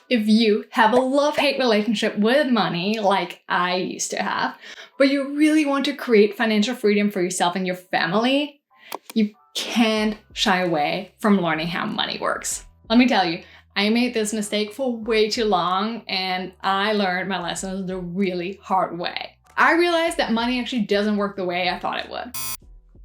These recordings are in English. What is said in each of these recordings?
If you have a love-hate relationship with money, like I used to have, but you really want to create financial freedom for yourself and your family, you can't shy away from learning how money works. Let me tell you, I made this mistake for way too long, and I learned my lessons the really hard way. I realized that money actually doesn't work the way I thought it would.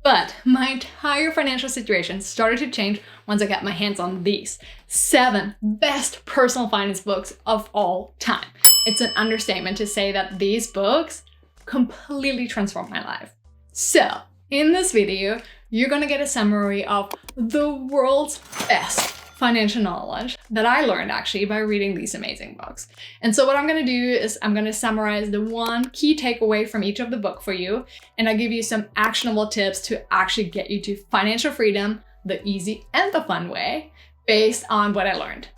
But my entire financial situation started to change once I got my hands on these 7 best personal finance books of all time. It's an understatement to say that these books completely transformed my life. So, in this video, you're gonna get a summary of the world's best financial knowledge that I learned actually by reading these amazing books. And so what I'm gonna do is I'm gonna summarize the one key takeaway from each of the book for you, and I'll give you some actionable tips to actually get you to financial freedom the easy and the fun way based on what I learned.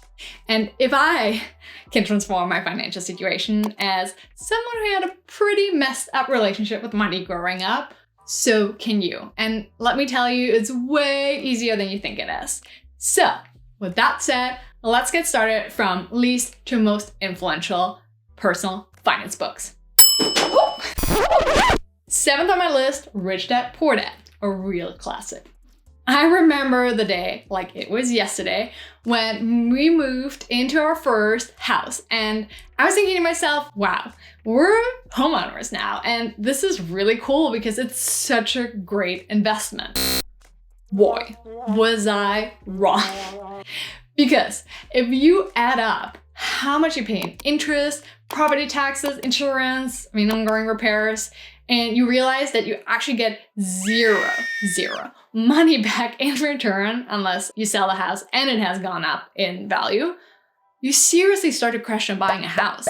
And if I can transform my financial situation as someone who had a pretty messed up relationship with money growing up, so can you. And let me tell you, it's way easier than you think it is. So, with that said, let's get started from least to most influential personal finance books. 7th on my list, Rich Dad, Poor Dad, a real classic. I remember the day like it was yesterday when we moved into our first house, and I was thinking to myself, wow, we're homeowners now, and this is really cool because it's such a great investment. Boy, was I wrong. Because if you add up how much you pay in interest, property taxes, insurance, ongoing repairs, and you realize that you actually get zero money back in return unless you sell the house and it has gone up in value, you seriously start to question buying a house.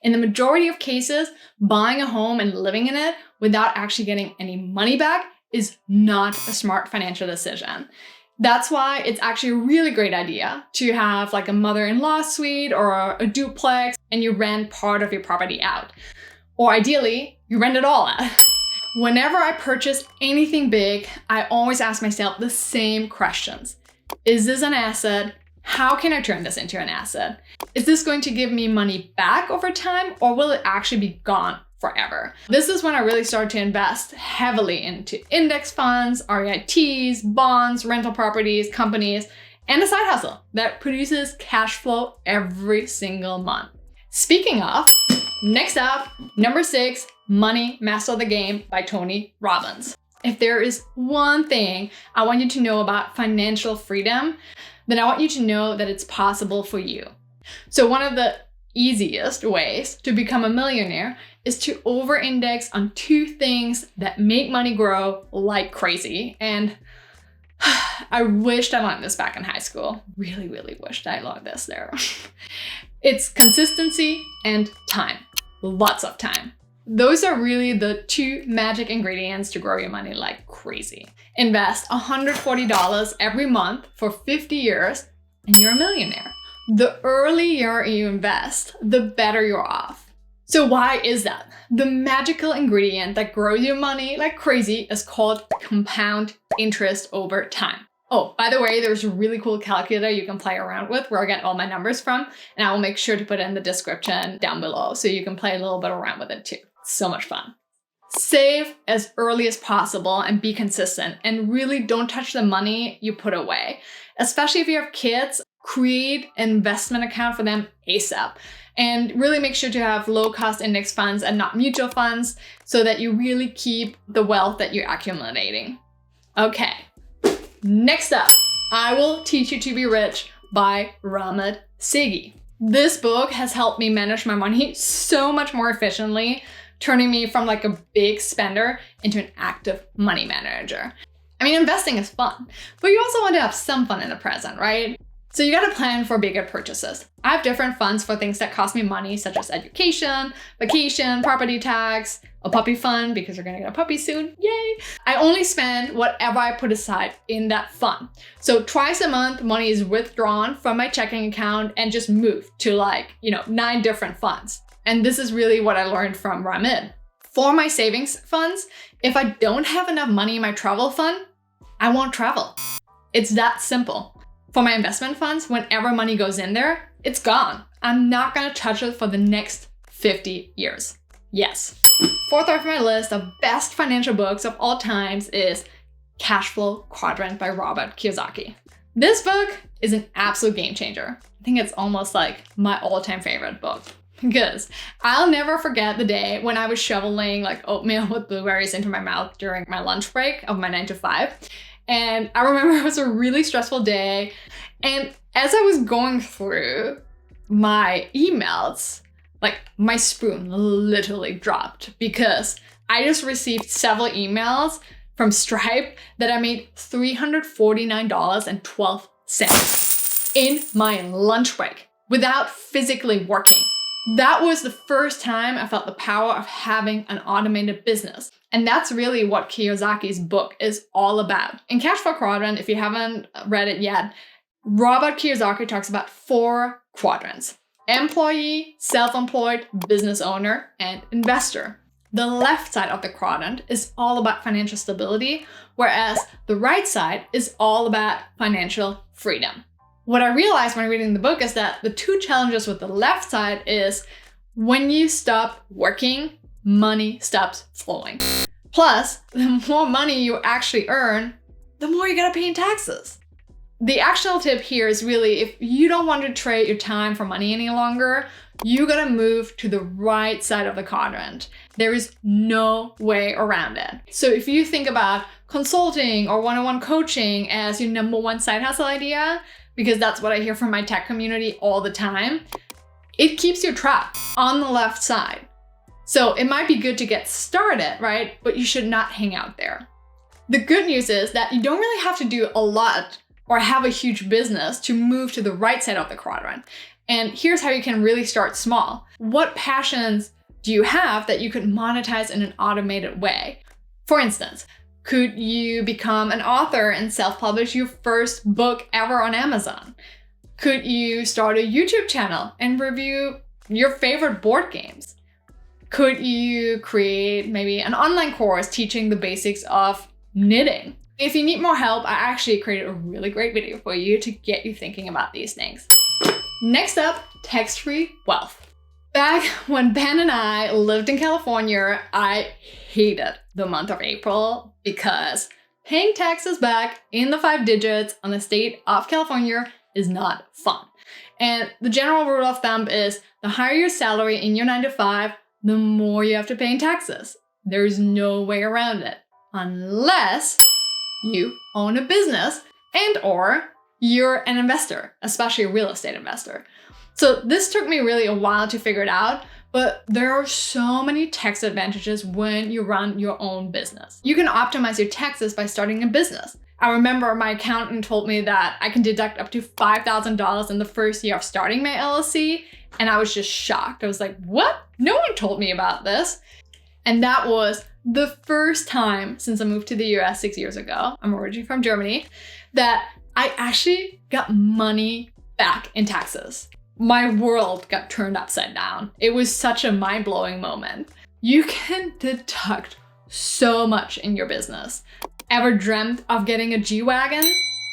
In the majority of cases, buying a home and living in it without actually getting any money back is not a smart financial decision. That's why it's actually a really great idea to have like a mother-in-law suite or a duplex, and you rent part of your property out. Or ideally, you rent it all out. Whenever I purchase anything big, I always ask myself the same questions. Is this an asset? How can I turn this into an asset? Is this going to give me money back over time, or will it actually be gone forever? This is when I really started to invest heavily into index funds, REITs, bonds, rental properties, companies, and a side hustle that produces cash flow every single month. Speaking of, next up, number 6, Money Master the Game by Tony Robbins. If there is one thing I want you to know about financial freedom, then I want you to know that it's possible for you. So one of the easiest ways to become a millionaire is to over-index on 2 things that make money grow like crazy. And I wished I learned this back in high school. Really, really wished I learned this there. It's consistency and time. Lots of time. Those are really the 2 magic ingredients to grow your money like crazy. Invest $140 every month for 50 years and you're a millionaire. The earlier you invest, the better you're off. So why is that? The magical ingredient that grows your money like crazy is called compound interest over time. Oh, by the way, there's a really cool calculator you can play around with where I get all my numbers from, and I will make sure to put it in the description down below so you can play a little bit around with it too. It's so much fun. Save as early as possible and be consistent, and really don't touch the money you put away. Especially if you have kids, create an investment account for them ASAP. And really make sure to have low-cost index funds and not mutual funds so that you really keep the wealth that you're accumulating. Okay, next up, I Will Teach You to Be Rich by Ramit. This book has helped me manage my money so much more efficiently, turning me from like a big spender into an active money manager. Investing is fun, but you also want to have some fun in the present, right? So you gotta plan for bigger purchases. I have different funds for things that cost me money, such as education, vacation, property tax, a puppy fund because you're gonna get a puppy soon, yay! I only spend whatever I put aside in that fund. So twice a month, money is withdrawn from my checking account and just moved to 9 different funds. And this is really what I learned from Ramit. For my savings funds, if I don't have enough money in my travel fund, I won't travel. It's that simple. For my investment funds, whenever money goes in there, it's gone. I'm not gonna touch it for the next 50 years. Yes. Fourth off my list of best financial books of all times is Cashflow, Quadrant by Robert Kiyosaki. This book is an absolute game changer. I think it's almost like my all-time favorite book. Because I'll never forget the day when I was shoveling like oatmeal with blueberries into my mouth during my lunch break of my 9 to 5. And I remember it was a really stressful day. And as I was going through my emails, like my spoon literally dropped because I just received several emails from Stripe that I made $349.12 in my lunch break without physically working. That was the first time I felt the power of having an automated business. And that's really what Kiyosaki's book is all about. In Cashflow Quadrant, if you haven't read it yet, Robert Kiyosaki talks about 4 quadrants: employee, self-employed, business owner, and investor. The left side of the quadrant is all about financial stability, whereas the right side is all about financial freedom. What I realized when reading the book is that the 2 challenges with the left side is when you stop working, money stops flowing. Plus, the more money you actually earn, the more you gotta pay in taxes. The actionable tip here is really if you don't want to trade your time for money any longer, you gotta move to the right side of the quadrant. There is no way around it. So if you think about consulting or one-on-one coaching as your number 1 side hustle idea, because that's what I hear from my tech community all the time, it keeps you trapped on the left side. So it might be good to get started, right? But you should not hang out there. The good news is that you don't really have to do a lot or have a huge business to move to the right side of the quadrant. And here's how you can really start small. What passions do you have that you could monetize in an automated way? For instance, could you become an author and self-publish your first book ever on Amazon? Could you start a YouTube channel and review your favorite board games? Could you create maybe an online course teaching the basics of knitting? If you need more help, I actually created a really great video for you to get you thinking about these things. Next up, tax-free wealth. Back when Ben and I lived in California, I hated the month of April because paying taxes back in the 5 digits on the state of California is not fun. And the general rule of thumb is the higher your salary in your 9 to 5, the more you have to pay in taxes. There's no way around it unless you own a business and or you're an investor, especially a real estate investor. So this took me really a while to figure it out, but there are so many tax advantages when you run your own business. You can optimize your taxes by starting a business. I remember my accountant told me that I can deduct up to $5,000 in the first year of starting my LLC, and I was just shocked. I was like, what? No one told me about this. And that was the first time since I moved to the US 6 years ago, I'm originally from Germany, that I actually got money back in taxes. My world got turned upside down. It was such a mind-blowing moment. You can deduct so much in your business. Ever dreamt of getting a G-Wagon?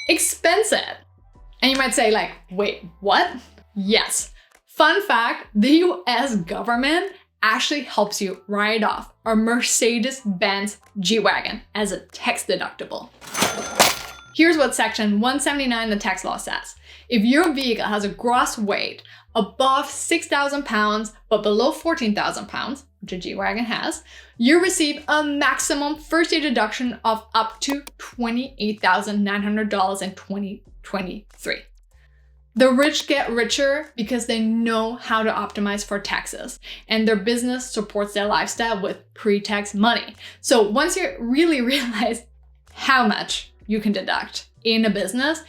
Expense it. And you might say like, wait, what? Yes. Fun fact, the US government actually helps you write off a Mercedes-Benz G-Wagon as a tax deductible. Here's what section 179 of the tax law says. If your vehicle has a gross weight above 6,000 pounds, but below 14,000 pounds, which a G-Wagon has, you receive a maximum first-year deduction of up to $28,900 in 2023. The rich get richer because they know how to optimize for taxes, and their business supports their lifestyle with pre-tax money. So once you really realize how much you can deduct in a business,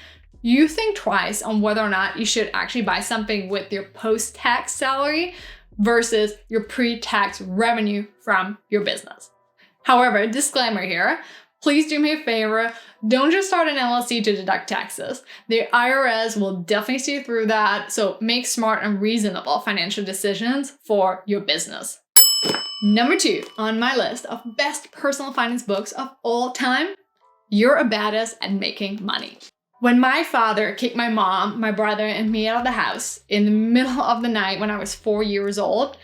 you think twice on whether or not you should actually buy something with your post-tax salary versus your pre-tax revenue from your business. However, disclaimer here, please do me a favor, don't just start an LLC to deduct taxes. The IRS will definitely see through that, so make smart and reasonable financial decisions for your business. Number 2 on my list of best personal finance books of all time, You're a Badass at Making Money. When my father kicked my mom, my brother, and me out of the house in the middle of the night when I was 4 years old,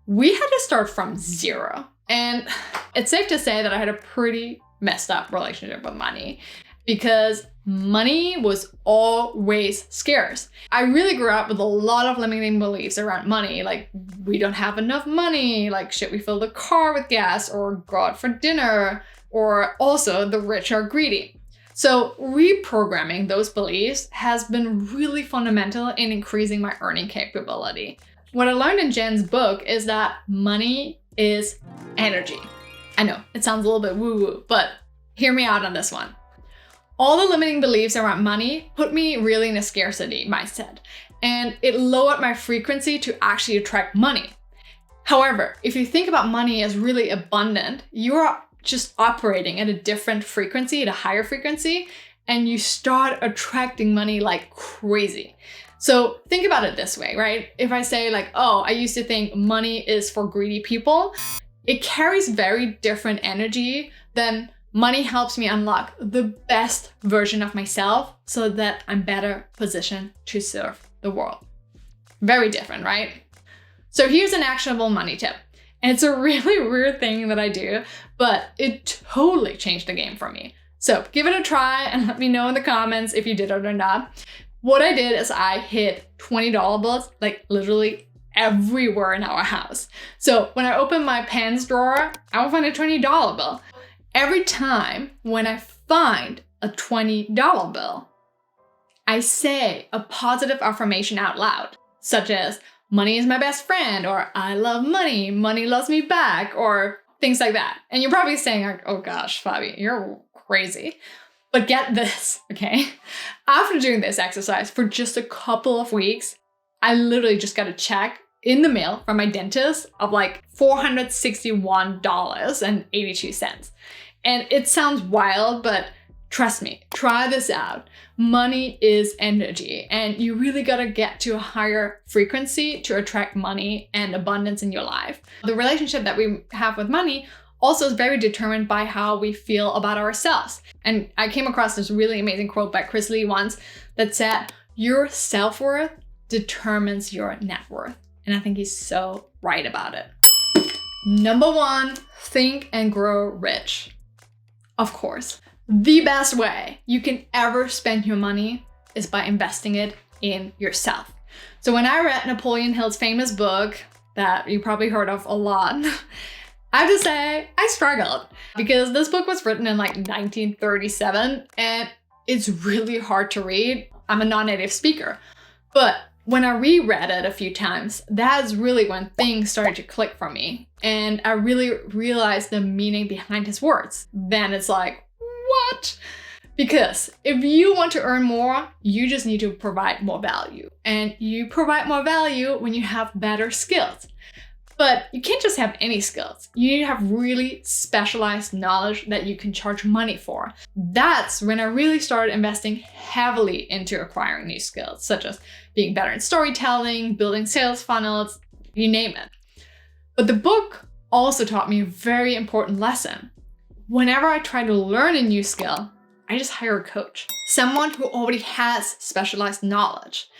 we had to start from zero. And it's safe to say that I had a pretty messed up relationship with money because money was always scarce. I really grew up with a lot of limiting beliefs around money, like we don't have enough money, like should we fill the car with gas or go out for dinner, or also the rich are greedy. So reprogramming those beliefs has been really fundamental in increasing my earning capability. What I learned in Jen's book is that money is energy. I know, it sounds a little bit woo-woo, but hear me out on this one. All the limiting beliefs around money put me really in a scarcity mindset, and it lowered my frequency to actually attract money. However, if you think about money as really abundant, you're just operating at a different frequency, at a higher frequency, and you start attracting money like crazy. So think about it this way, right? If I say like, oh, I used to think money is for greedy people, it carries very different energy than money helps me unlock the best version of myself so that I'm better positioned to serve the world. Very different, right? So here's an actionable money tip. And it's a really weird thing that I do, but it totally changed the game for me. So give it a try and let me know in the comments if you did it or not. What I did is I hid $20 bills, like literally everywhere in our house. So when I open my pants drawer, I will find a $20 bill. Every time when I find a $20 bill, I say a positive affirmation out loud, such as, money is my best friend, or I love money, money loves me back, or things like that. And you're probably saying, like, oh gosh, Fabi, you're crazy. But get this, okay? After doing this exercise for just a couple of weeks, I literally just got a check in the mail from my dentist of like $461.82. And it sounds wild, but trust me, try this out. Money is energy, and you really gotta get to a higher frequency to attract money and abundance in your life. The relationship that we have with money also is very determined by how we feel about ourselves. And I came across this really amazing quote by Chris Lee once that said, your self-worth determines your net worth. And I think he's so right about it. Number 1, think and grow rich. Of course, the best way you can ever spend your money is by investing it in yourself. So when I read Napoleon Hill's famous book that you probably heard of a lot, I have to say I struggled because this book was written in like 1937 and it's really hard to read. I'm a non-native speaker, but when I reread it a few times, that's really when things started to click for me. And I really realized the meaning behind his words. Then it's like, what? Because if you want to earn more, you just need to provide more value. And you provide more value when you have better skills. But you can't just have any skills. You need to have really specialized knowledge that you can charge money for. That's when I really started investing heavily into acquiring new skills, such as being better in storytelling, building sales funnels, you name it. But the book also taught me a very important lesson. Whenever I try to learn a new skill, I just hire a coach, someone who already has specialized knowledge.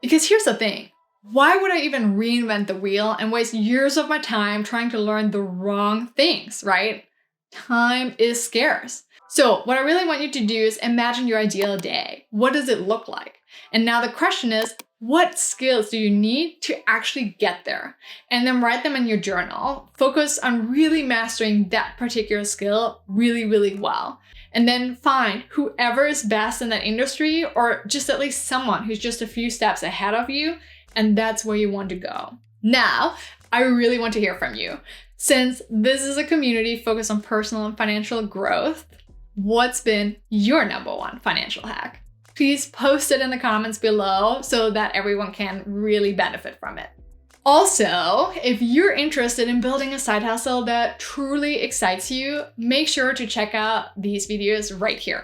Because here's the thing. Why would I even reinvent the wheel and waste years of my time trying to learn the wrong things, right? Time is scarce. So what I really want you to do is imagine your ideal day. What does it look like? And now the question is, what skills do you need to actually get there? And then write them in your journal. Focus on really mastering that particular skill really, really well. And then find whoever is best in that industry, or just at least someone who's just a few steps ahead of you. And that's where you want to go. Now, I really want to hear from you. Since this is a community focused on personal and financial growth, what's been your number 1 financial hack? Please post it in the comments below so that everyone can really benefit from it. Also, if you're interested in building a side hustle that truly excites you, make sure to check out these videos right here.